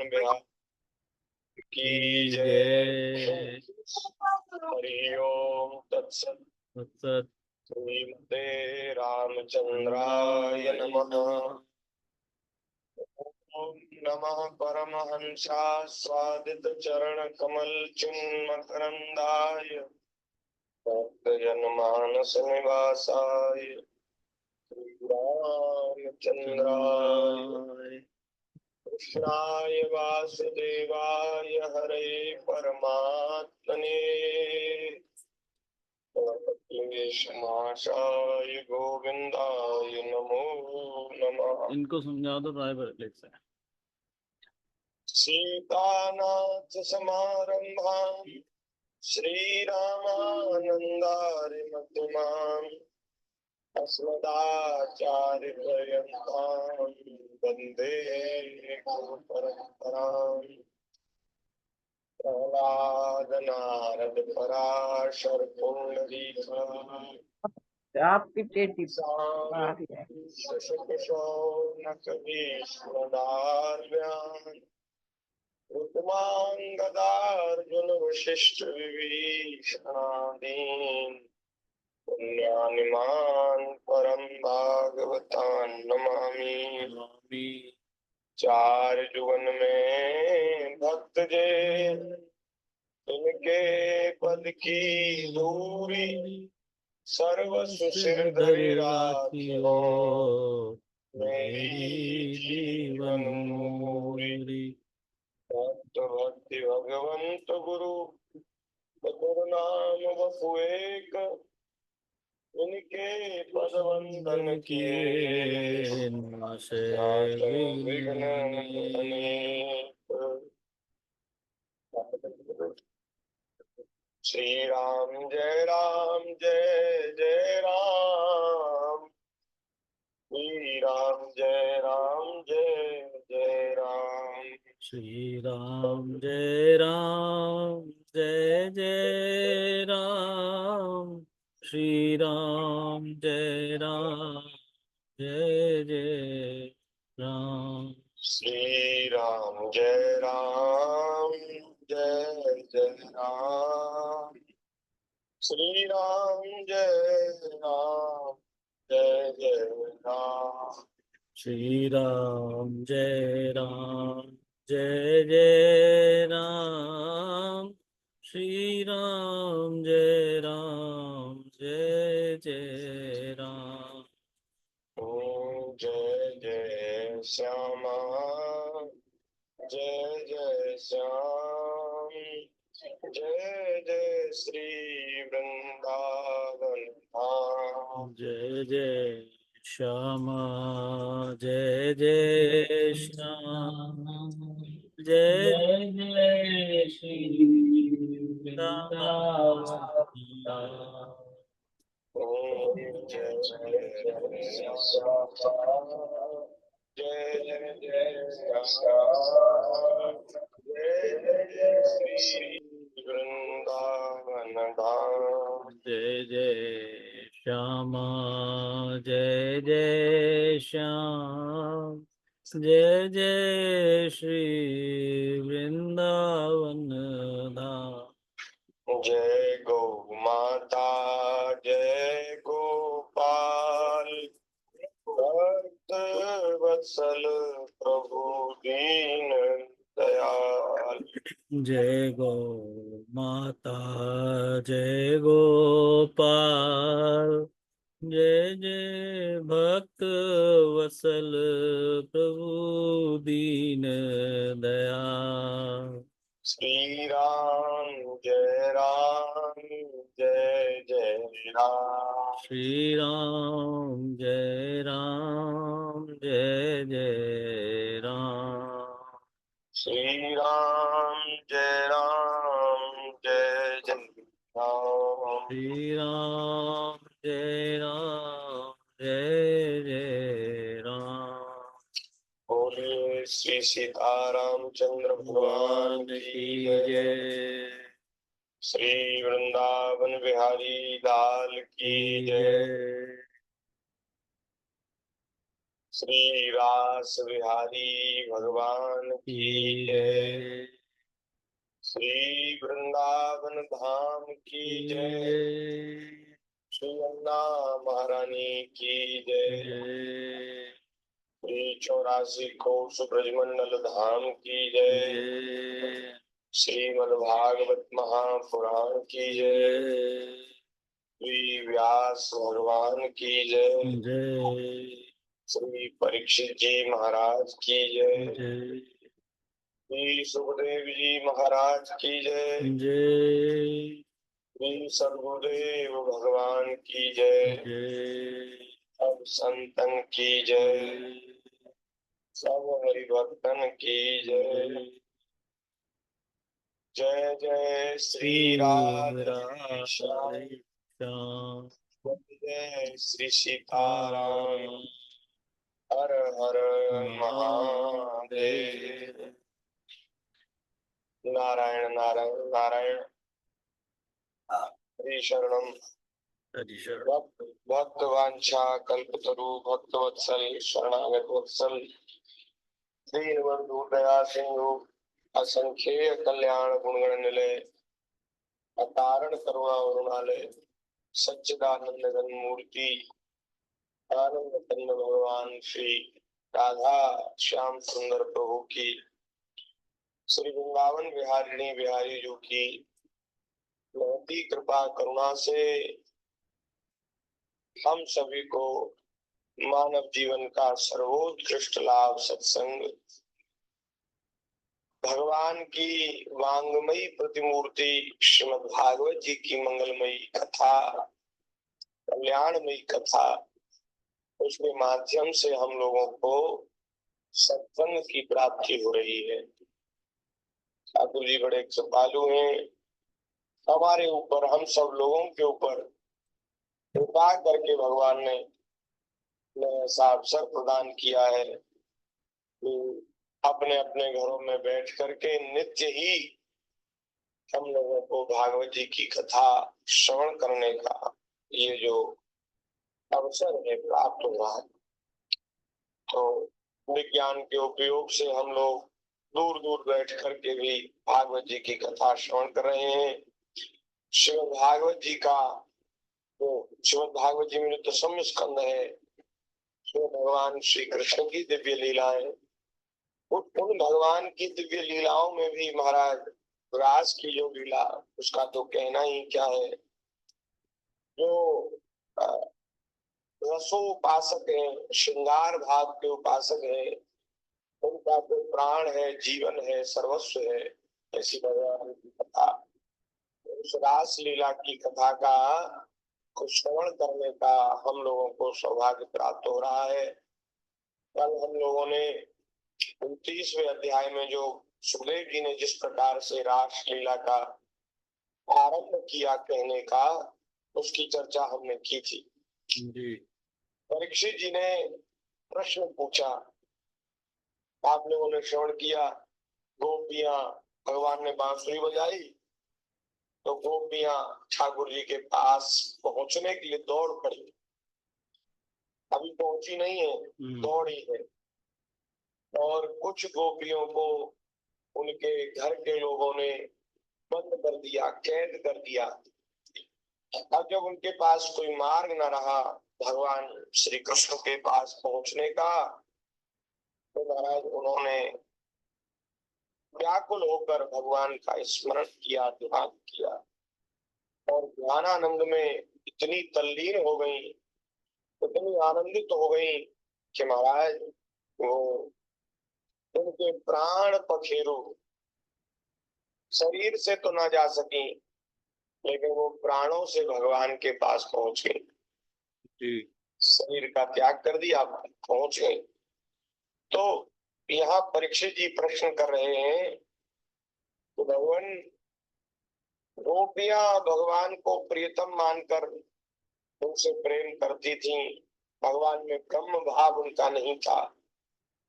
बिहारी की जय। हरि ओम तत्सत। तत्सत। श्रीमते रामचंद्राय नमः। ओम नमः परमहंसास्वादित चरण कमल चिन्मकरंदाय भक्तजनमानस निवासाय रामचंद्राय कृष्णाय वासुदेवाय हरे परमात्मने समाशाय गोविंदाय नमो नमः। इनको समझा दो रायबरेली से। सीतानाथ समारंभां श्रीरामानंदारिमध्यमाम् अस्मदाचार्यपर्यन्तां वन्दे गुरुपरम्पराम्। प्रह्लाद नारद पराशर पुंडरीक आपकी टेटी शशक शौनक भीष्मदार्यान् रुक्मांगदार्जुन वशिष्ठ विभीषणादीन् पुण्यानिमान् परम भागवतान् नमामि। चार जुगन में भक्त जे इनके पद की दूरी सर्वस्व सिर धरि राखियो मेरी जीवन मूरी। भक्त भक्ति भगवंत गुरु बकुर नाम बपु एक इनके पद वंदन किए नाशे विघ्न अनेक। श्री राम जय जय राम। श्री राम जय जय राम। श्री राम जय जय राम। श्री राम जय जय राम। श्री राम जय जय राम। श्री राम जय जय राम। श्री राम जय जय राम। श्री राम जय जय राम। ओम जय जय श्यामा जय श्याम। जय जय श्री वृंदावन धाम। जय जय श्यामा जय श्याम। जय जय श्री वृंदावन। ओम जय जय श्यामा जय श्याम। जय जय श्री वृंदावन धाम। जय जय श्यामा जय श्याम। जय जय श्री वृंदावन धाम। जय गौ माता जय गोपाल भक्त वत्सल प्रभु दीन दयाल। जय गो माता जय गोपाल। जय जय भक्त वसल प्रभु दीन दयाल। श्री राम जय जय राम। श्री राम जय जय राम। श्री राम जय जय राम। श्री राम जय जय राम। बोलिए श्री सीतारामचंद्र भगवान की जय। श्री वृंदावन बिहारी लाल की जय। श्री रास बिहारी भगवान की जय। श्री वृंदावन धाम की जय। श्री अन्ना महारानी की जय। श्री 84 कोष ब्रजमंडल धाम की जय। श्रीमद्भागवत महापुराण की जय। श्री व्यास भगवान की जय। श्री परीक्षित जी महाराज की जय। श्री सुखदेव जी महाराज की जय। श्री सद्गुरुदेव भगवान की जय। सब संतन की जय। सब हरिभक्तन की जय। जय जय श्री राधे श्याम। जय श्री सीताराम। हर हर महादेव। नारायण नारायण नारायण। हरि शरणम। भक्त वांछा कल्पतरु भक्तवत्सल शरणागत वत्सल दीनबंधु दया सिंधु असंख्य कल्याण गुणगण निलय अकारण करुणा वरुणालय सच्चिदानंद घन मूर्ति आनंद कंद भगवान श्री राधा श्याम सुंदर प्रभु की श्री वृंदावन बिहारिणी बिहारी जो की महती कृपा करुणा से हम सभी को मानव जीवन का सर्वोत्कृष्ट लाभ सत्संग भगवान की वांगमयी प्रतिमूर्ति श्रीमद् भागवत जी की मंगलमयी कथा कल्याणमयी कथा उसके माध्यम से हम लोगों को सत्संग की प्राप्ति हो रही है। ठाकुर जी बड़े कृपालु हैं। हमारे ऊपर हम सब लोगों के ऊपर कृपा करके भगवान ने ऐसा अवसर प्रदान किया है कि अपने अपने घरों में बैठ करके नित्य ही हम लोगों को भागवत जी की कथा श्रवण करने का ये जो अवसर है प्राप्त हुआ है। तो विज्ञान के उपयोग से हम लोग दूर दूर बैठ करके भी भागवत जी की कथा श्रवण कर रहे हैं। श्रीमद् भागवत जी का तो श्रीमद् भागवत जी में जो दसम स्कंद है तो भगवान श्री कृष्ण की दिव्य लीलाएं उन भगवान की दिव्य लीलाओं में भी महाराज रास की जो लीला उसका तो कहना ही क्या है। जो रसोपासक है श्रृंगार भाव के उपासक है उनका तो प्राण है जीवन है सर्वस्व है। ऐसी भगवान की कथा उस रास लीला की कथा का श्रवण करने का हम लोगों को सौभाग्य प्राप्त हो रहा है। कल हम लोगों ने 29वें अध्याय में जो सुखदेव जी ने जिस प्रकार से रास लीला का आरंभ किया कहने का उसकी चर्चा हमने की थी। परीक्षित जी ने प्रश्न पूछा आप लोगों ने श्रवण किया गोपियां भगवान ने बांसुरी बजाई तो गोपियां ठाकुर जी के पास पहुंचने के लिए दौड़ पड़ी। अभी पहुंची नहीं है दौड़ी है और कुछ गोपियों को उनके घर के लोगों ने बंद कर दिया कैद कर दिया। अब जब उनके पास कोई मार्ग न रहा भगवान श्री कृष्ण के पास पहुंचने का तो महाराज उन्होंने व्याकुल होकर भगवान का स्मरण किया ध्यान किया और ध्यानानंद में इतनी तल्लीन हो गई इतनी आनंदित हो गई कि महाराज वो उनके प्राण पखेरु शरीर से तो ना जा सकी लेकिन वो प्राणों से भगवान के पास पहुंच गई। शरीर का त्याग कर दिया पहुंच गए। तो यहाँ परीक्षित जी प्रश्न कर रहे हैं तो भगवान गोपियां भगवान को प्रियतम मानकर उनसे प्रेम करती थी। भगवान में ब्रह्म भाव उनका नहीं था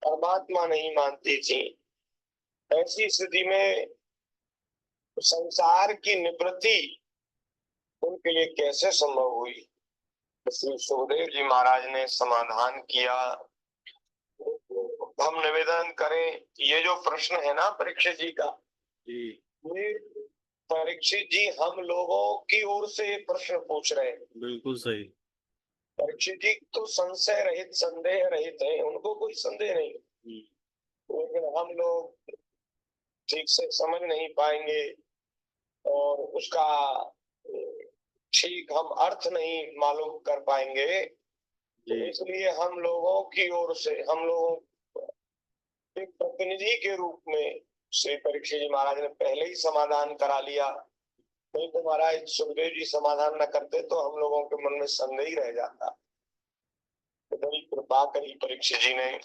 परमात्मा नहीं मानती थी। ऐसी स्थिति में संसार की निवृत्ति उनके लिए कैसे संभव हुई। श्री सुखदेव जी महाराज ने समाधान किया हम निवेदन करें, ये जो प्रश्न है ना परीक्षित जी का, जी ये परीक्षित जी हम लोगों की ओर से प्रश्न पूछ रहे हैं। बिल्कुल सही। परीक्षित जी तो संशय रहित, संदेह रहित है, उनको कोई संदेह नहीं, लेकिन हम लोग ठीक से समझ नहीं पाएंगे और उसका ठीक हम अर्थ नहीं मालूम कर पाएंगे। तो जी इसलिए हम लोगों की ओर से, हम लोगों के प्रतिनिधि के रूप में श्री परीक्षित जी महाराज ने पहले ही समाधान करा लिया। नहीं तो महाराज सुखदेव जी समाधान न करते तो हम लोगों के मन में संदेह ही रह जाता। तो बड़ी कृपा करी परीक्षित जी ने।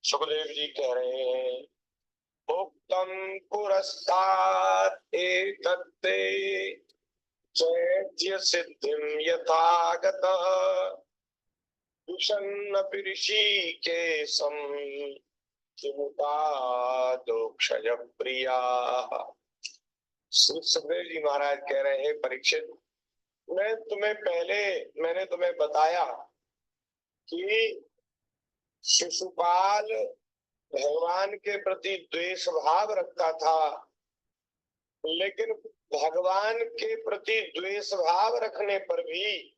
सुखदेव जी कह रहे हैं, उक्तम पुरस्तात् एतत्ते चैत्य सिद्धिं यथागतः विषन्नपि ऋषिकेशं किमुपादोक्षज प्रियाः। श्री सुखदेव जी महाराज कह रहे हैं, परीक्षित मैंने तुम्हें बताया कि शिशुपाल भगवान के प्रति द्वेष भाव रखता था, लेकिन भगवान के प्रति द्वेष भाव रखने पर भी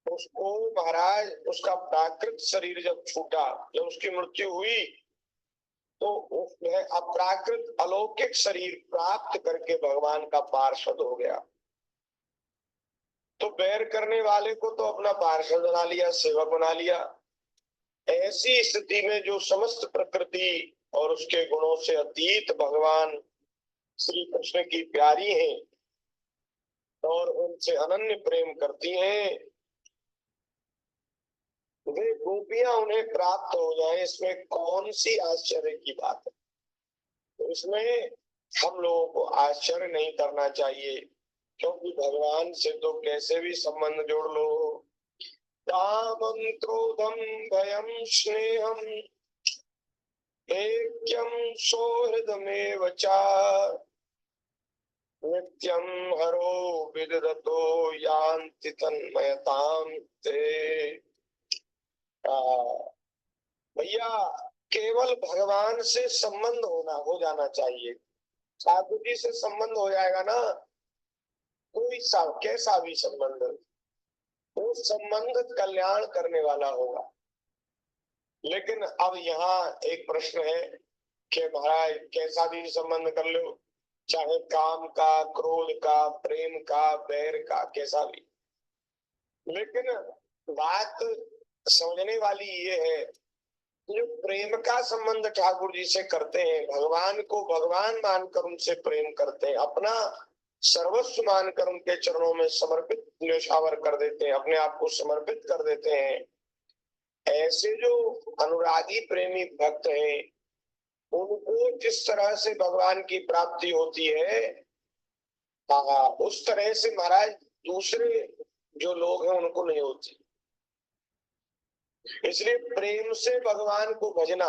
उसको महाराज उसका प्राकृत शरीर जब छूटा, जब उसकी मृत्यु हुई, तो उसने अप्राकृत अलौकिक शरीर प्राप्त करके भगवान का पार्षद हो गया। तो बैर करने वाले को तो अपना पार्षद बना लिया, सेवक बना लिया। ऐसी स्थिति में जो समस्त प्रकृति और उसके गुणों से अतीत भगवान श्री कृष्ण की प्यारी हैं और उनसे अनन्य प्रेम करती हैं, वे गोपियां उन्हें प्राप्त हो जाए, इसमें कौन सी आश्चर्य की बात है। तो इसमें हम लोगों को आश्चर्य नहीं करना चाहिए, क्योंकि भगवान से तो कैसे भी संबंध जोड़ लो, कामं क्रोधं भयं स्नेहं ऐक्यं सौहृदमेव च नित्यं हरो विदधतो यान्ति तन्मयतां ते। भैया केवल भगवान से संबंध हो जाना चाहिए। साधु जी से संबंध हो जाएगा ना, कोई कैसा भी संबंध, वो संबंध कल्याण करने वाला होगा। लेकिन अब यहाँ एक प्रश्न है कि महाराज कैसा भी संबंध कर लो, चाहे काम का, क्रोध का, प्रेम का, बैर का, कैसा भी, लेकिन बात समझने वाली ये है, जो प्रेम का संबंध ठाकुर जी से करते हैं, भगवान को भगवान मानकर उनसे प्रेम करते हैं, अपना सर्वस्व मानकर उनके चरणों में समर्पित न्योछावर कर देते हैं, अपने आप को समर्पित कर देते हैं, ऐसे जो अनुरागी प्रेमी भक्त हैं, उनको जिस तरह से भगवान की प्राप्ति होती है, उस तरह से महाराज दूसरे जो लोग हैं उनको नहीं होती। इसलिए प्रेम से भगवान को भजना,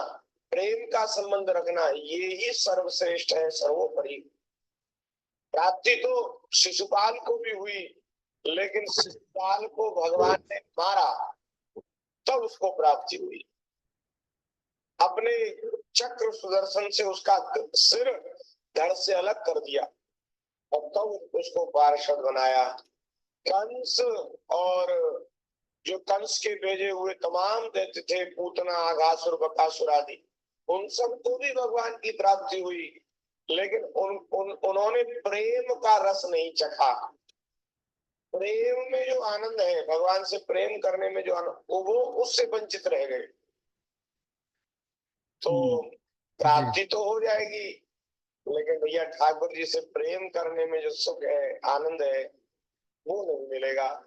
प्रेम का संबंध रखना, ये ही सर्वश्रेष्ठ है, सर्वोपरि। प्राप्ति तो शिशुपाल को भी हुई, लेकिन शिशुपाल को भगवान ने मारा तब उसको प्राप्ति हुई। अपने चक्र सुदर्शन से उसका सिर धड़ से अलग कर दिया और तब उसको पार्षद बनाया। कंस और जो कंस के भेजे हुए तमाम दैत्य थे, पूतना, आघासुर, बकासुर आदि, उन सबको भी भगवान की प्राप्ति हुई, लेकिन उन्होंने प्रेम का रस नहीं चखा। प्रेम में जो आनंद है, भगवान से प्रेम करने में जो आनंद, वो उससे वंचित रह गए। तो प्राप्ति तो हो जाएगी, लेकिन भैया ठाकुर जी से प्रेम करने में जो सुख है, आनंद है, वो नहीं मिलेगा।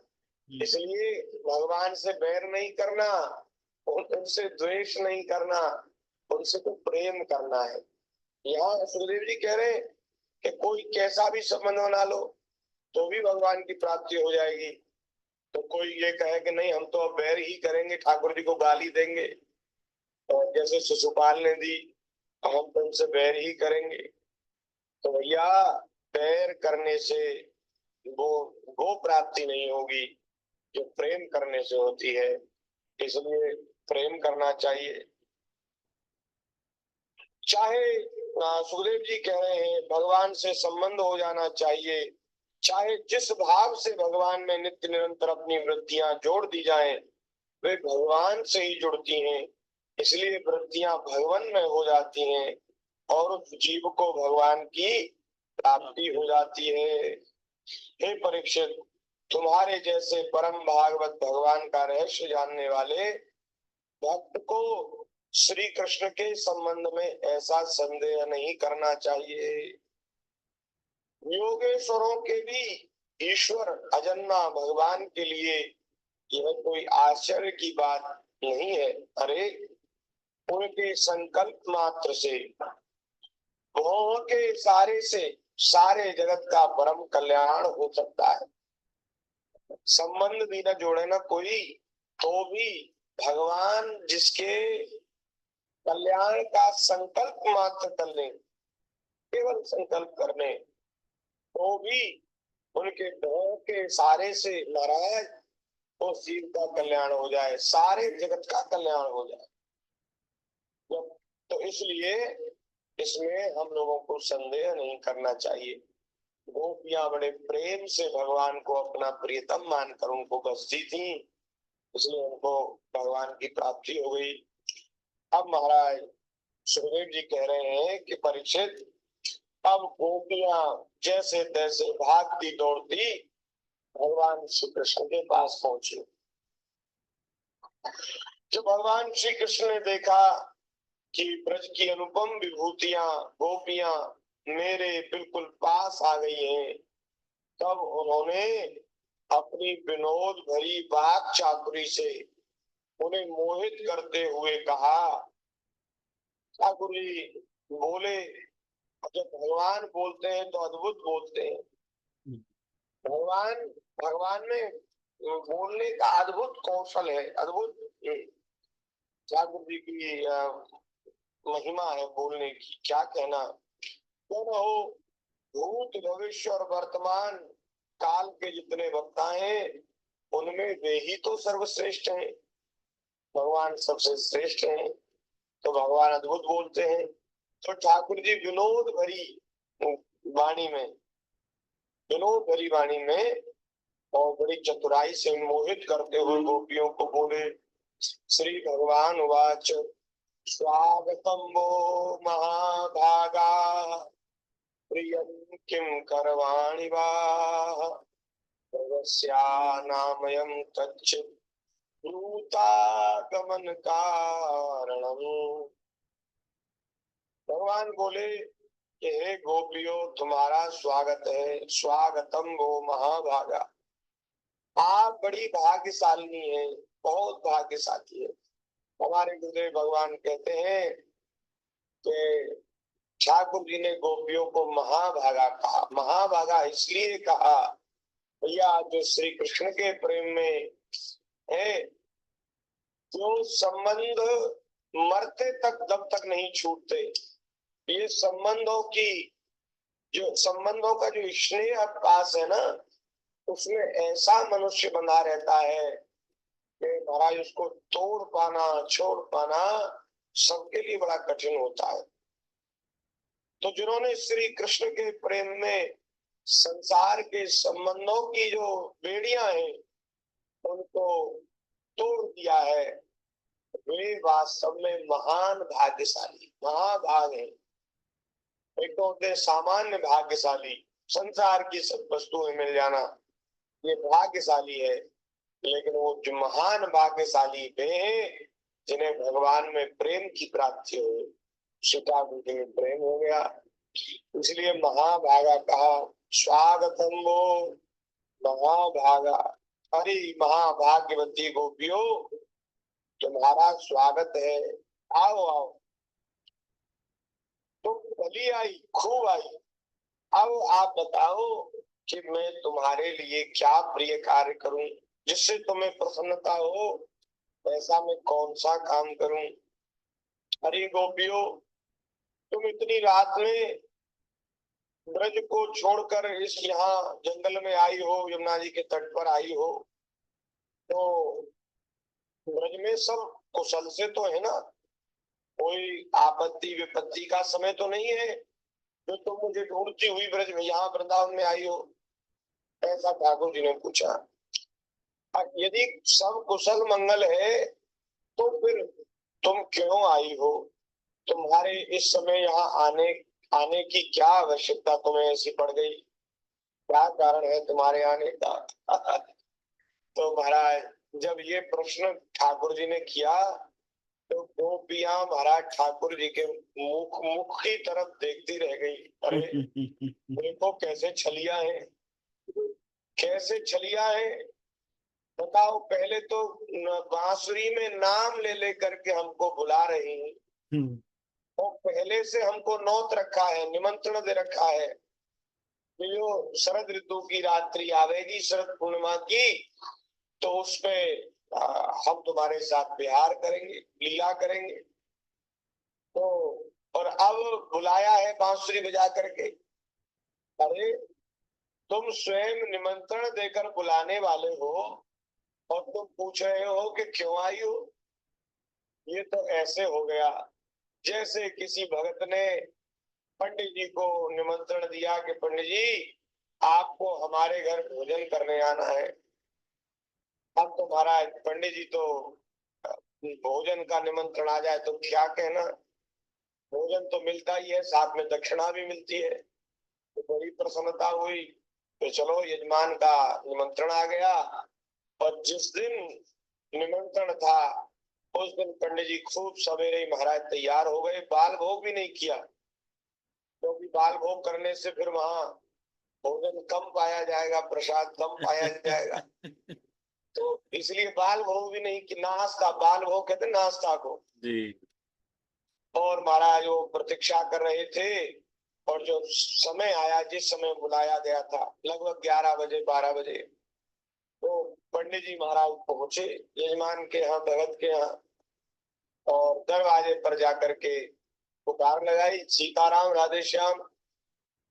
इसलिए भगवान से बैर नहीं करना, उनसे द्वेष नहीं करना, उनसे तो प्रेम करना है। यहाँ सुखदेव जी कह रहे हैं कि कोई कैसा भी संबंध बना लो तो भी भगवान की प्राप्ति हो जाएगी। तो कोई ये कहे कि नहीं, हम तो अब बैर ही करेंगे, ठाकुर जी को गाली देंगे, और जैसे शिशुपाल ने दी, हम तो उनसे बैर ही करेंगे। तो भैया बैर करने से वो प्राप्ति नहीं होगी जो प्रेम करने से होती है। इसलिए प्रेम करना चाहिए। चाहे सुखदेव जी कह रहे हैं भगवान से संबंध हो जाना चाहिए, चाहे जिस भाव से भगवान में नित्य निरंतर अपनी वृत्तियां जोड़ दी जाएं, वे भगवान से ही जुड़ती हैं, इसलिए वृत्तियां भगवान में हो जाती हैं और उस जीव को भगवान की प्राप्ति हो जाती है। हे परीक्षित, तुम्हारे जैसे परम भागवत भगवान का रहस्य जानने वाले भक्त को श्री कृष्ण के संबंध में ऐसा संदेह नहीं करना चाहिए। योगेश्वरों के भी ईश्वर अजन्मा भगवान के लिए यह कोई आश्चर्य की बात नहीं है। अरे उनके संकल्प मात्र से मोह के इशारे से सारे जगत का परम कल्याण हो सकता है। संबंध भी न जोड़े ना कोई, तो भी भगवान जिसके कल्याण का संकल्प मात्र कर ले, केवल संकल्प करने, तो भी उनके मोह के इशारे से नाराज तो जीव का कल्याण हो जाए, सारे जगत का कल्याण हो जाए। तो इसलिए इसमें हम लोगों को संदेह नहीं करना चाहिए। गोपियां बड़े प्रेम से भगवान को अपना प्रियतम मानकर उनको बसती थी, इसलिए उनको भगवान की प्राप्ति हो गई। अब महाराज सुखदेव जी कह रहे हैं कि परीक्षित, अब गोपियां जैसे तैसे भागती दौड़ती भगवान श्री कृष्ण के पास पहुंची। जब भगवान श्री कृष्ण ने देखा कि ब्रज की अनुपम विभूतियां गोपियां मेरे बिल्कुल पास आ गई हैं, तब उन्होंने अपनी विनोद भरी वाक चातुरी से उन्हें मोहित करते हुए कहा। ठाकुर जी बोले, जब भगवान बोलते हैं तो अद्भुत बोलते हैं। भगवान भगवान में बोलने का अद्भुत कौशल है, अद्भुत ठाकुर जी की महिमा है बोलने की, क्या कहना। क्यों न हो, भूत भविष्य और वर्तमान काल के जितने वक्ता हैं उनमें वे ही तो सर्वश्रेष्ठ हैं, भगवान सबसे श्रेष्ठ हैं, तो भगवान अद्भुत बोलते हैं। तो ठाकुर जी विनोद भरी वाणी में, विनोद भरी वाणी में और बड़ी चतुराई से मोहित करते हुए गोपियों को बोले। श्री भगवान वाच स्वागतम वो महाभागा प्रियं किं करवाणि वा नामयं कच्चित् भूतागमन कारणम्। भगवान बोले कि हे गोपियों, तुम्हारा स्वागत है, स्वागतम वो महाभागा, आप बड़ी भाग्यशालिनी है, बहुत भाग्यशाली है। हमारे गुरुदेव भगवान कहते हैं कि ठाकुर जी ने गोपियों को महाभागा कहा। महाभागा इसलिए कहा भैया, जो श्री कृष्ण के प्रेम में है, जो संबंध मरते तक दब तक नहीं छूटते, ये संबंधों का जो स्नेह पास है ना, उसमें ऐसा मनुष्य बना रहता है कि महाराज उसको तोड़ पाना, छोड़ पाना सबके लिए बड़ा कठिन होता है। तो जिन्होंने श्री कृष्ण के प्रेम में संसार के संबंधों की जो बेड़ियां हैं उनको तोड़ दिया है, वे वास्तव में महान भाग्यशाली, महाभाग है। एक तो होते सामान्य भाग्यशाली, संसार की सब वस्तुएं मिल जाना ये भाग्यशाली है, लेकिन वो जो महान भाग्यशाली वे हैं जिन्हें भगवान में प्रेम की प्राप्ति हो, सीता जी में प्रेम हो गया, इसलिए महाभागा कहा। स्वागतम वो महाभागा, अरे महाभाग्यवती गोपियों, तुम्हारा स्वागत है, आओ आओ। तो भली आई, खूब आई। अब आप बताओ कि मैं तुम्हारे लिए क्या प्रिय कार्य करूं जिससे तुम्हें प्रसन्नता हो, ऐसा मैं कौन सा काम करूं। अरे गोपियों, तुम इतनी रात में ब्रज को छोड़कर इस यहाँ जंगल में आई हो, यमुना जी के तट पर आई हो, तो ब्रज में सब कुशल से तो है ना। कोई आपत्ति विपत्ति का समय तो नहीं है जो तुम मुझे ढूंढती हुई ब्रज में यहाँ वृंदावन में आई हो, ऐसा ठाकुर जी ने पूछा। अब यदि सब कुशल मंगल है तो फिर तुम क्यों आई हो? तुम्हारे इस समय यहाँ आने आने की क्या आवश्यकता तुम्हें ऐसी पड़ गई? क्या कारण है तुम्हारे आने का? तो महाराज जब ये प्रश्न ठाकुर जी ने किया तो गोपियां महाराज ठाकुर जी के मुख मुख की तरफ देखती रह गई। अरे देखो कैसे छलिया है, कैसे छलिया है। बताओ, पहले तो बांसुरी में नाम ले लेकर के हमको बुला रही हैं और पहले से हमको नौत रखा है, निमंत्रण दे रखा है कि जो शरद ऋतु की रात्रि आवेगी शरद पूर्णिमा की, तो उसपे हम तुम्हारे साथ विहार करेंगे, लीला करेंगे। तो और अब बुलाया है बांसुरी बजा करके। अरे तुम स्वयं निमंत्रण देकर बुलाने वाले हो और तुम पूछ रहे हो कि क्यों आई हो? ये तो ऐसे हो गया जैसे किसी भगत ने पंडित जी को निमंत्रण दिया कि पंडित जी आपको हमारे घर भोजन करने आना है। अब तो महाराज पंडित जी तो भोजन का निमंत्रण आ जाए तो क्या कहना, भोजन तो मिलता ही है, साथ में दक्षिणा भी मिलती है। तो बड़ी प्रसन्नता हुई, तो चलो यजमान का निमंत्रण आ गया। और जिस दिन निमंत्रण था उस दिन पंडित जी खूब सवेरे ही महाराज तैयार हो गए, बाल भोग भी नहीं किया, क्योंकि बाल भोग करने से फिर वहां भोजन कम पाया जाएगा, प्रसाद कम पाया जाएगा। तो इसलिए बाल भोग भी नहीं कि नाश्ता, बाल भोग कहते नाश्ता को जी। और महाराज वो प्रतीक्षा कर रहे थे। और जो समय आया, जिस समय बुलाया गया था लगभग 11 बजे 12 बजे, तो पंडित जी महाराज पहुंचे यजमान के यहाँ, भगत के यहाँ, और दरवाजे पर जाकर के पुकार लगाई, सीताराम राधे श्याम।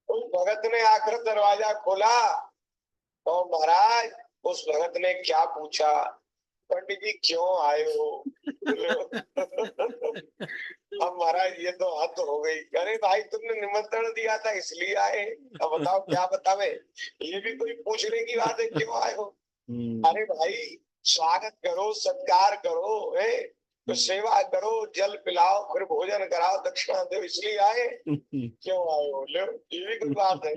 उस भगत ने आकर दरवाजा खोला और महाराज उस भगत ने क्या पूछा, पंडित जी क्यों आए हो? अब महाराज ये तो हद हो गई। अरे भाई तुमने निमंत्रण दिया था इसलिए आए, अब बताओ क्या बतावे? ये भी कोई पूछने की बात है क्यों आए हो? अरे भाई स्वागत करो, सत्कार करो, तो सेवा करो, जल पिलाओ, फिर भोजन कराओ, दक्षिणा दो, इसलिए आए, क्यों आए हो? लो ये भी कोई बात है?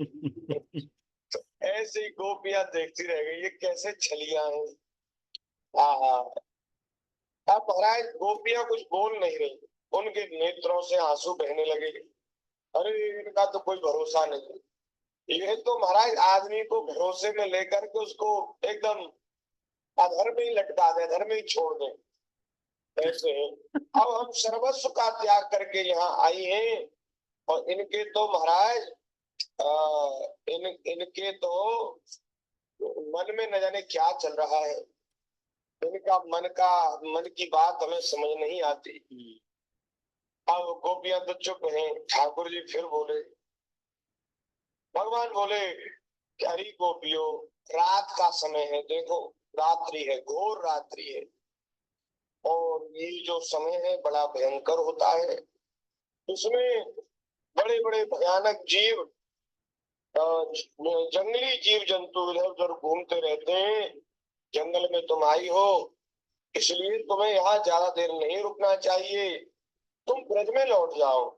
तो ऐसे ही गोपियां देखती रह गई, ये कैसे छलिया है। हाँ, अब महाराज गोपियां कुछ बोल नहीं रही, उनके नेत्रों से आंसू बहने लगे। अरे इनका तो कोई भरोसा नहीं, ये तो महाराज आदमी को भरोसे में लेकर के उसको एकदम अधर में ही लटका दे, अधर में ही छोड़ दे, ऐसे है। अब हम सर्वस्व का त्याग करके यहाँ आई हैं और इनके तो महाराज इनके तो मन में न जाने क्या चल रहा है, इनका मन की बात हमें समझ नहीं आती। अब गोपियां तो चुप हैं। ठाकुर जी फिर बोले, भगवान बोले कि अरे गोपियों, रात का समय है, देखो रात्रि है, घोर रात्रि है, और ये जो समय है बड़ा भयंकर होता है। इसमें बड़े बड़े भयानक जीव, जंगली जीव जंतु इधर उधर घूमते रहते हैं। जंगल में तुम आई हो, इसलिए तुम्हें यहाँ ज्यादा देर नहीं रुकना चाहिए, तुम ब्रज में लौट जाओ,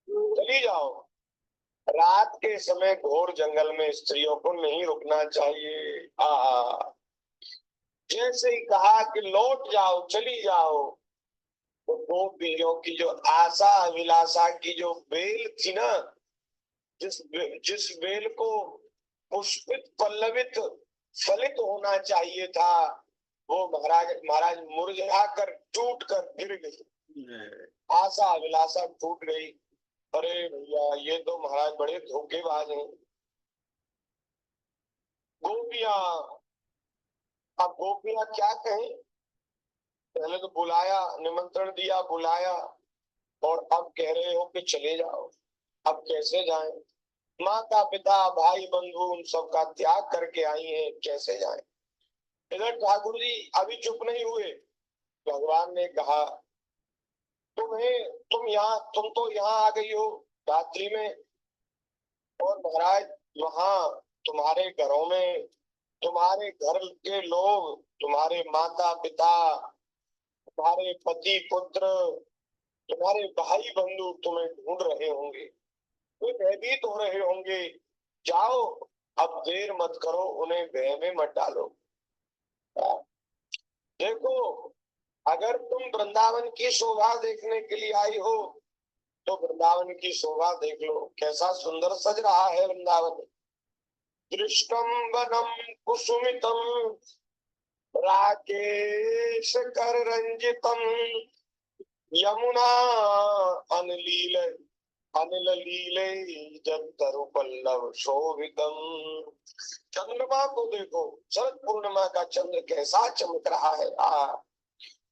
चली जाओ। रात के समय घोर जंगल में स्त्रियों को नहीं रुकना चाहिए। जैसे ही कहा कि लौट जाओ, चली जाओ, तो गोपियों की जो आशा अभिलाषा की जो बेल थी ना, जिस बेल को पुष्पित पल्लवित फलित होना चाहिए था, वो महाराज मुरझा कर टूट कर गिर गई, आशा अभिलाषा टूट गई। अरे भैया ये तो महाराज बड़े धोखेबाज हैं गोपियां। अब गोपियां क्या कहें, पहले तो बुलाया, निमंत्रण दिया, बुलाया, और अब कह रहे हो कि चले जाओ, अब कैसे जाएं? माता पिता भाई बंधु उन सबका त्याग करके आई हैं, कैसे जाएं? इधर ठाकुर जी अभी चुप नहीं हुए। भगवान ने कहा तुम तो यहाँ आ गई हो रात्रि में, और महाराज वहाँ तुम्हारे घरों में तुम्हारे घर के लोग, तुम्हारे माता पिता, तुम्हारे पति पुत्र, तुम्हारे भाई बंधु तुम्हें ढूंढ रहे होंगे, वे भयभीत हो रहे होंगे। जाओ, अब देर मत करो, उन्हें भय में मत डालो। देखो, अगर तुम वृंदावन की शोभा देखने के लिए आई हो तो वृंदावन की शोभा देख लो, कैसा सुंदर सज रहा है वृंदावन। दृष्टम वनम कुसुमितम राकेश कर रंजितम यमुना अनलील अनिल लीले जंतरु पल्लव शोभितम। चंद्रमा को देखो, शरद पूर्णिमा का चंद्र कैसा चमक रहा है।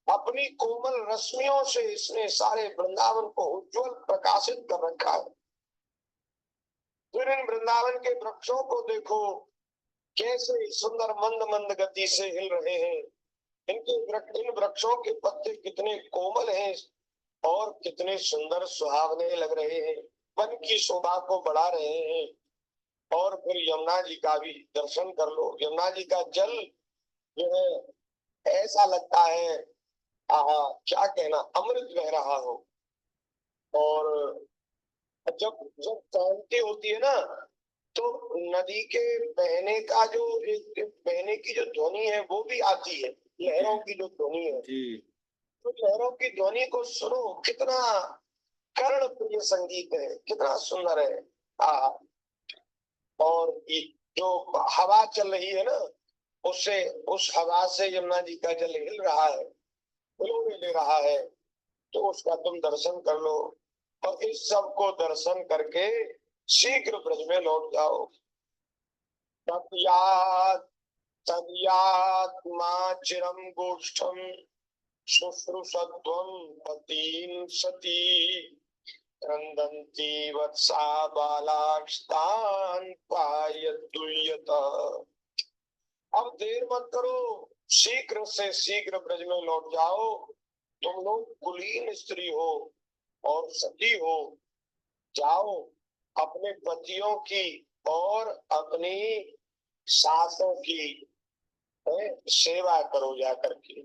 अपनी कोमल रश्मियों से इसने सारे वृंदावन को उज्जवल प्रकाशित कर रखा है। फिर इन वृंदावन के वृक्षों को देखो, कैसे सुंदर मंद मंद गति से हिल रहे हैं। इन वृक्षों के पत्ते कितने कोमल हैं और कितने सुंदर सुहावने लग रहे हैं, वन की शोभा को बढ़ा रहे हैं। और फिर यमुना जी का भी दर्शन कर लो। यमुना जी का जल जो है ऐसा लगता है, आहा क्या कहना, अमृत बह रहा हो। और जब जब क्रांति होती है ना, तो नदी के बहने का जो एक बहने की जो ध्वनि है वो भी आती है, लहरों की जो ध्वनि है। तो लहरों की ध्वनि को सुनो, कितना कर्ण प्रिय संगीत है, कितना सुंदर है। और जो हवा चल रही है ना, उससे उस हवा से यमुना जी का जल हिल रहा है, हिलोरे ले रहा है। तो उसका तुम दर्शन कर लो, और इस सब को दर्शन करके शीघ्र ब्रज में लौट जाओ। तद्यात् तद्यात्मा चिरम गोष्ठम शुश्रूषध्वं पतिं सती क्रंदन्ति वत्सा बालास्तान् पायतुल्यत। अब देर मत करो, शीघ्र से शीघ्र ब्रज में लौट जाओ। तुम लोग कुलीन स्त्री हो और सती हो, जाओ अपने पतियों की और अपनी सासों की सेवा करो, जाकर के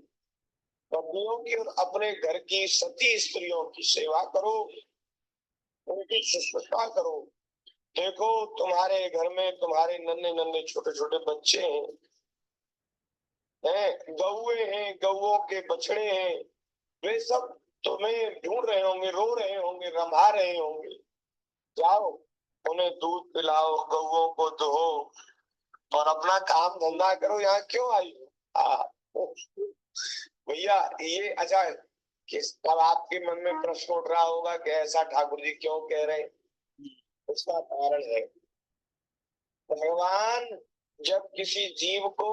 पत्नियों की और अपने घर की सती स्त्रियों की सेवा करो, उनकी शुश्रूषा करो। देखो, तुम्हारे घर में तुम्हारे नन्हे नन्हे छोटे छोटे बच्चे हैं, गौए हैं, गौओं के बछड़े हैं, वे सब तुम्हें ढूंढ रहे होंगे, रो रहे होंगे, रंभा रहे होंगे। जाओ, उन्हें दूध पिलाओ, गौओं को दुहो और अपना काम धंधा करो। यहाँ क्यों आई हो भैया? ये अच्छा, किस अब आपके मन में प्रश्न उठ रहा होगा कि ऐसा ठाकुर जी क्यों कह रहे हैं। उसका कारण है, भगवान जब किसी जीव को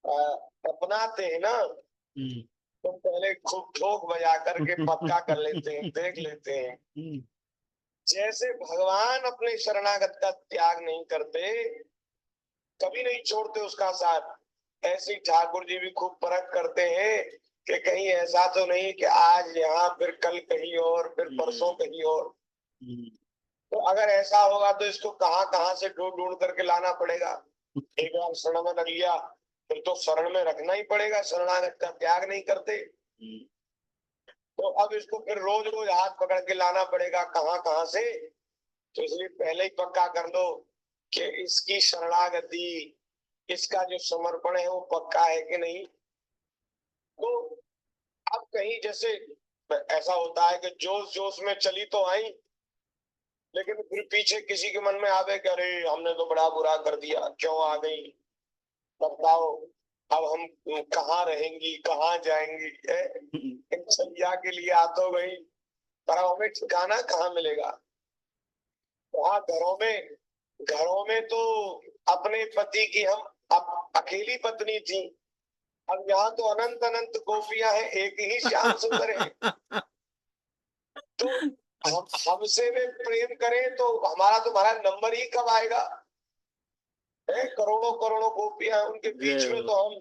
अपनाते हैं ना, तो पहले खूब ठोक बजा करके पक्का कर लेते हैं, देख लेते हैं। जैसे भगवान अपने शरणागत का त्याग नहीं करते, कभी नहीं छोड़ते उसका साथ, ऐसे ठाकुर जी भी खूब परख करते हैं कि कहीं ऐसा तो नहीं कि आज यहाँ फिर कल कहीं और, फिर परसों कहीं और। तो अगर ऐसा होगा तो इसको कहाँ कहाँ से ढूंढ ढूंढ करके लाना पड़ेगा। एक बार शरण में रख लिया, फिर तो शरण में रखना ही पड़ेगा, शरणागत का त्याग नहीं करते। तो अब इसको फिर रोज रोज हाथ पकड़ के लाना पड़ेगा कहाँ कहाँ से। तो इसलिए पहले ही पक्का कर लो कि इसकी शरणागति, इसका जो समर्पण है वो पक्का है कि नहीं। तो अब कहीं जैसे ऐसा होता है कि जोश जोश में चली तो आई, लेकिन फिर पीछे किसी के मन में आवे कि अरे हमने तो बड़ा बुरा कर दिया, क्यों आ गई, बताओ अब हम कहाँ रहेंगी, कहाँ जाएंगी। छलिया के लिए आ तो गई, पर अब हमें ठिकाना कहाँ मिलेगा। वहाँ घरों में तो अपने पति की हम अकेली पत्नी थी, अब यहाँ तो अनंत अनंत गोपियां हैं, एक ही श्याम सुंदर है। तो हमसे वे प्रेम करें तो हमारा तुम्हारा नंबर ही कब आएगा। करोड़ों करोड़ों गोपियां, उनके बीच में तो हम,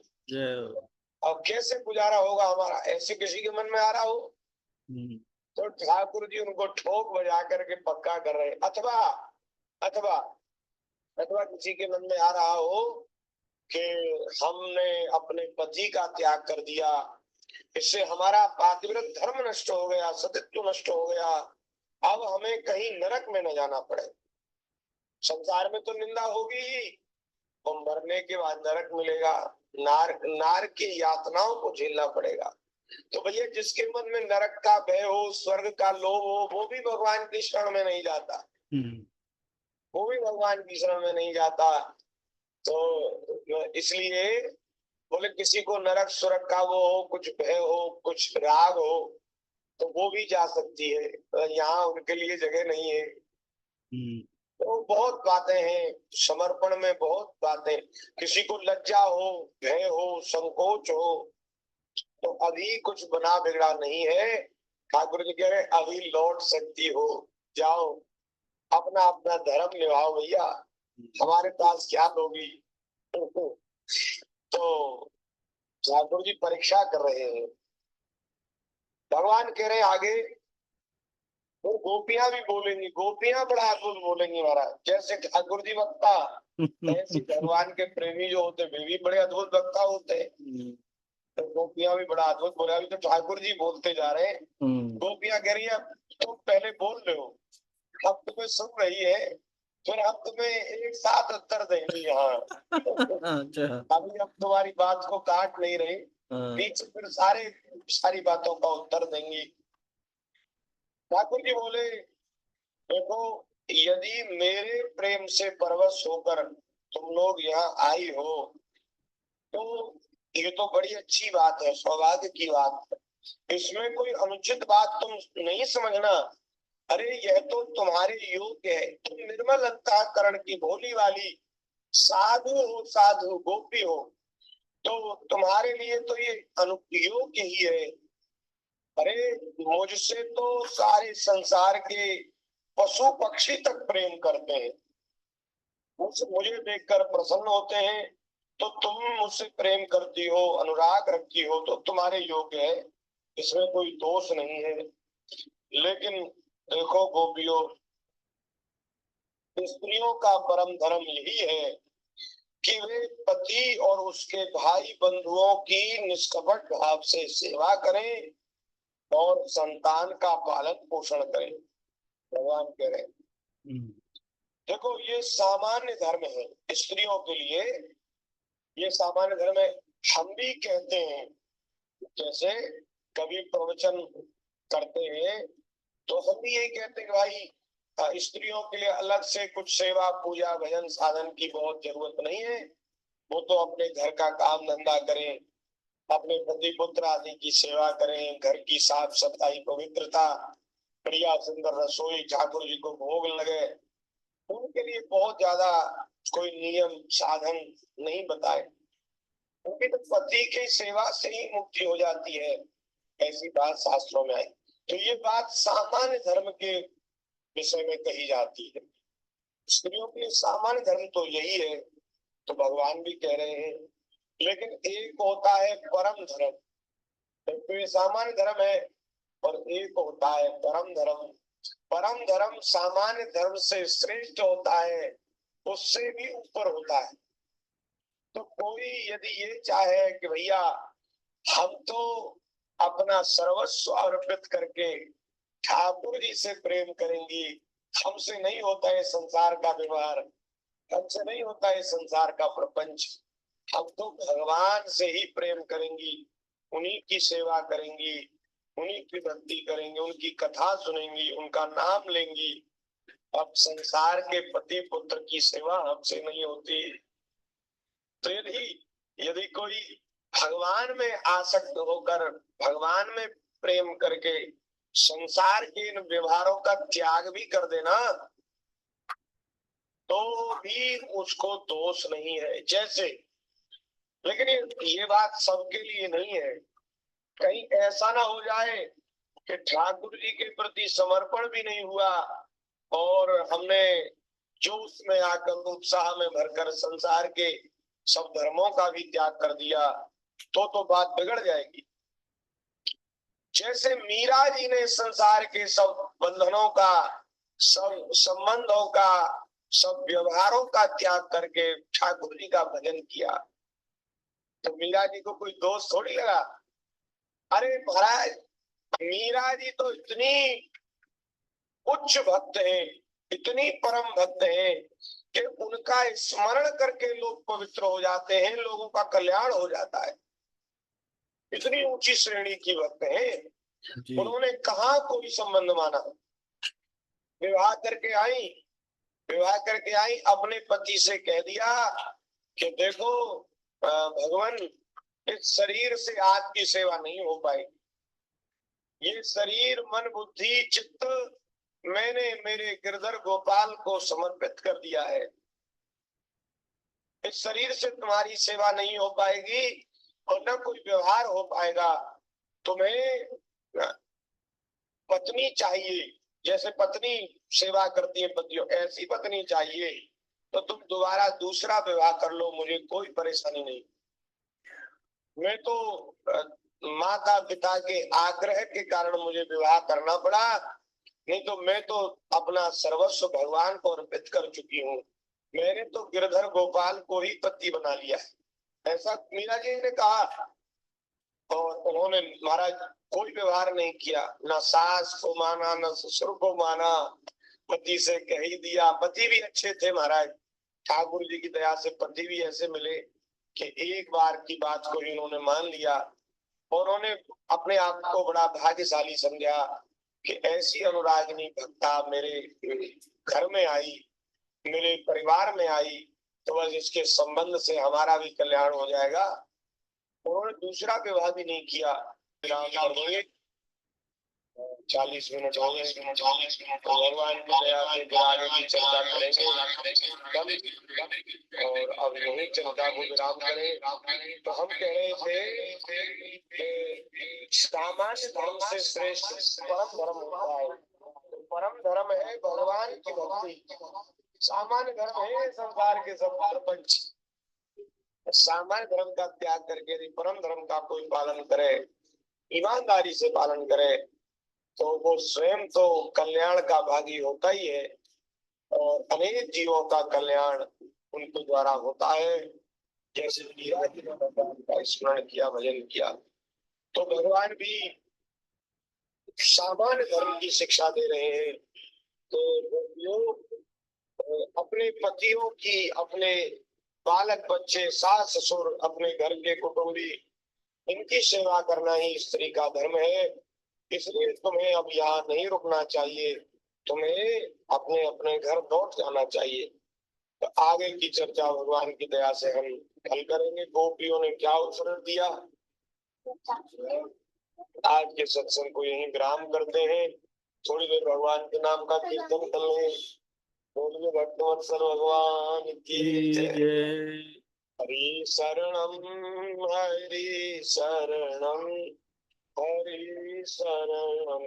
अब कैसे गुजारा होगा हमारा, ऐसे किसी के मन में आ रहा हो। तो ठाकुर जी उनको ठोक बजा करके पक्का कर रहे। अथवा अथवा अथवा किसी के मन में आ रहा हो कि हमने अपने पति का त्याग कर दिया, इससे हमारा पातिव्रत धर्म नष्ट हो गया, सतीत्व नष्ट हो गया, अब हमें कहीं नरक में न जाना पड़े। संसार में तो निंदा होगी ही, और मरने के बाद नरक मिलेगा, नार की यातनाओं को झेलना पड़ेगा। तो भैया जिसके मन में नरक का भय हो, स्वर्ग का लोभ हो, वो भी भगवान की शरण में नहीं जाता, वो भी भगवान की शरण में नहीं जाता। तो इसलिए बोले किसी को नरक स्वर्ग का वो हो, कुछ भय हो, कुछ राग हो, तो वो भी जा सकती है, यहाँ उनके लिए जगह नहीं है। तो बहुत बातें हैं समर्पण में, बहुत बातें। किसी को लज्जा हो, भय हो, संकोच हो, तो अभी कुछ बना बिगड़ा नहीं है। ठाकुर जी कह रहे अभी लौट सकती हो, जाओ अपना अपना धर्म निभाओ भैया, हमारे पास क्या लोगी। तो ठाकुर जी परीक्षा कर रहे हैं। भगवान कह रहे आगे, वो गोपियां भी बोलेंगी, गोपियां बड़ा अद्भुत बोलेंगी महाराज। जैसे ठाकुर जी वक्ता, ऐसे भगवान के प्रेमी जो होते वे भी बड़े अद्भुत वक्ता होते हैं। तो गोपियां भी बड़ा अद्भुत बोले। अभी तो ठाकुर जी बोलते जा रहे हैं, गोपियां कह रही है तुम पहले बोल रहे हो, अब तुम्हें सुन रही है, फिर हम तुम्हें एक साथ उत्तर देंगे यहाँ। अभी हम तुम्हारी बात को काट नहीं रहे, बीच फिर सारी बातों का उत्तर देंगी। ठाकुर जी बोले देखो, यदि मेरे प्रेम से परवश होकर तुम लोग यहाँ आई हो, तो ये तो बड़ी अच्छी बात है, सौभाग्य की बात है। इसमें कोई अनुचित बात तुम नहीं समझना। अरे यह तो तुम्हारे योग्य है, तुम निर्मल अंतःकरण की भोली वाली साधु हो, साधु गोपी हो, तो तुम्हारे लिए तो ये अनुयोग्य ही है। अरे मुझसे तो सारे संसार के पशु पक्षी तक प्रेम करते हैं, मुझे देखकर प्रसन्न होते हैं, तो तुम मुझसे प्रेम करती हो, अनुराग रखती हो, तो तुम्हारे योग्य है, इसमें कोई दोष नहीं है। लेकिन देखो गोपियों, स्त्रियों का परम धर्म यही है कि वे पति और उसके भाई बंधुओं की निष्कपट भाव से सेवा करें और संतान का पालन पोषण करें। भगवान कह रहे हैं देखो ये सामान्य धर्म है, स्त्रियों के लिए ये सामान्य धर्म है। हम भी कहते हैं, जैसे कभी प्रवचन करते हैं तो हम भी यही कहते हैं कि भाई स्त्रियों के लिए अलग से कुछ सेवा पूजा भजन साधन की बहुत जरूरत नहीं है, वो तो अपने घर का काम धंधा करें, अपने पति पुत्र आदि की सेवा करें, घर की साफ सफाई पवित्रता, बढ़िया सुंदर रसोई, ठाकुर जी को भोग लगे, उनके लिए बहुत ज्यादा कोई नियम साधन नहीं बताए, उनकी तो पति की सेवा से ही मुक्ति हो जाती है, ऐसी बात शास्त्रों में आई। तो ये बात सामान्य धर्म के विषय में कही जाती है। स्त्रियों के सामान्य धर्म तो यही है, तो भगवान भी कह रहे हैं। लेकिन एक होता है परम धर्म, तो ये सामान्य धर्म है, और एक होता है परम धर्म। परम धर्म सामान्य धर्म से श्रेष्ठ होता है, उससे भी ऊपर होता है। तो कोई यदि ये चाहे कि भैया हम तो अपना सर्वस्व अर्पित करके ठाकुर जी से प्रेम करेंगी, हमसे नहीं होता है संसार का व्यवहार, हमसे नहीं होता है संसार का प्रपंच, हम तो भगवान से ही प्रेम करेंगी, उन्हीं की सेवा करेंगी, उन्हीं की भक्ति करेंगे, उनकी कथा सुनेंगी, उनका नाम लेंगी। अब संसार के पति पुत्र की सेवा हमसे नहीं होती। तो यदि कोई भगवान में आसक्त होकर भगवान में प्रेम करके संसार के इन व्यवहारों का त्याग भी कर देना, तो भी उसको दोष नहीं है। जैसे लेकिन ये बात सबके लिए नहीं है, कहीं ऐसा ना हो जाए कि ठाकुर जी के प्रति समर्पण भी नहीं हुआ और हमने जो उसमें आकर उत्साह में भरकर संसार के सब धर्मों का भी त्याग कर दिया, तो बात बिगड़ जाएगी। जैसे मीरा जी ने संसार के सब बंधनों का, सब संबंधों का, सब व्यवहारों का त्याग करके ठाकुर जी का भजन किया, तो मीरा जी को कोई दोष थोड़ी लगा। अरे महाराज, मीरा जी तो इतनी उच्च भक्त है, इतनी परम भक्त है कि उनका स्मरण करके लोग पवित्र हो जाते हैं, लोगों का कल्याण हो जाता है। इतनी ऊंची श्रेणी की भक्त है। जी। उन्होंने कहाँ कोई संबंध माना। विवाह करके आई, विवाह करके आई, अपने पति से कह दिया कि देखो भगवान, इस शरीर से आपकी सेवा नहीं हो पाएगी। ये शरीर, मन, बुद्धि, चित्त मैंने मेरे गिरधर गोपाल को समर्पित कर दिया है। इस शरीर से तुम्हारी सेवा नहीं हो पाएगी और न कोई व्यवहार हो पाएगा। तुम्हें पत्नी चाहिए, जैसे पत्नी सेवा करती है पतियों, ऐसी पत्नी चाहिए। तो तुम दोबारा दूसरा विवाह कर लो, मुझे कोई परेशानी नहीं। मैं तो माता पिता के आग्रह के कारण मुझे विवाह करना पड़ा, नहीं तो मैं तो अपना सर्वस्व भगवान को अर्पित कर चुकी हूँ। मैंने तो गिरधर गोपाल को ही पति बना लिया है, ऐसा मीरा जी ने कहा। और उन्होंने महाराज कोई व्यवहार नहीं किया, न सास को माना, न ससुर को माना, पति से कह ही दिया। पति भी अच्छे थे महाराज, ठाकुर जी की दया से पति भी ऐसे मिले कि एक बार की बात को इन्होंने मान लिया। और उन्होंने अपने आप को बड़ा भाग्यशाली समझा कि ऐसी अनुरागिनी भक्ता मेरे घर में आई, मेरे परिवार में आई, तो बस इसके संबंध से हमारा भी कल्याण हो जाएगा। उन्होंने दूसरा विवाह भी नहीं किया। 40 मिनट हो गए, भगवान की दया से विराग की चर्चा करेंगे और अब यही चर्चा को विराम करें। तो हम कह रहे थे सामान्य धर्म से श्रेष्ठ परम धर्म होता है। परम धर्म है भगवान की भक्ति, सामान्य धर्म है संसार के सब प्रपंच। सामान्य धर्म का त्याग करके यदि परम धर्म का कोई पालन करे, ईमानदारी से पालन करे, तो वो स्वयं तो कल्याण का भागी होता ही है और अनेक जीवों का कल्याण उनके द्वारा होता है। जैसे मीरा जी ने भगवान का स्मरण किया, भजन किया, तो भगवान भी सामान्य धर्म की शिक्षा दे रहे हैं। तो लोग अपने पतियों की, अपने बालक बच्चे, सास ससुर, अपने घर के कुटुंबी, इनकी सेवा करना ही स्त्री का धर्म है। इसलिए तुम्हें अब यहाँ नहीं रुकना चाहिए, तुम्हें अपने अपने घर लौट जाना चाहिए। तो आगे की चर्चा भगवान की दया से हम कल करेंगे। गोपियों ने क्या उत्तर दिया, आज के सत्संग को यहीं विराम करते हैं। थोड़ी देर भगवान के नाम का कीर्तन कर लें। बोलिए भक्तवत्सल भगवान की जय। हरि शरणम, हरि शरणम, हरि शरणम,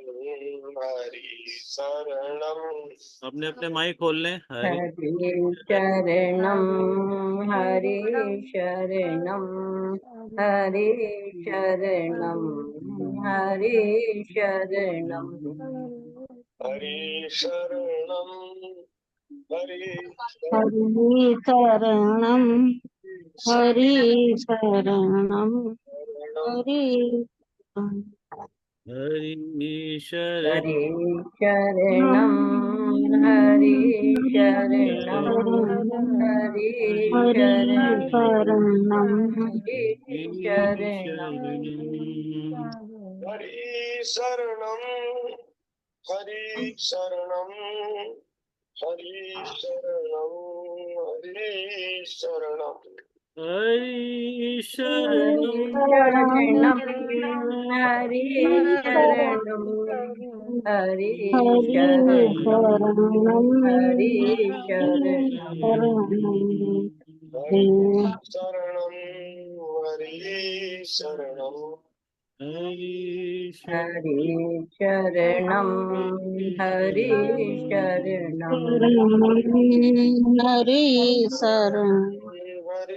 हरि शरणम। अपने अपने माइक खोल लें। हरि शरणम, हरि शरणम, हरि शरणम, हरि शरणम, हरि शरणम, हरि हरि शरणम, हरि शरणम, हरि हरि शरण, हरि शरणम, हरि शरणम, हरि हरि शरणम, हरि शरणम, हरि शरणम, हरि शरणम, हरि शरणम, हरि शरणम, हरि शरणम, हरि शरणम, हरि शरणम, शरणम, हरि शरणम, हरि हरि शरणम, हरि शरणम, हरि शरण। हरि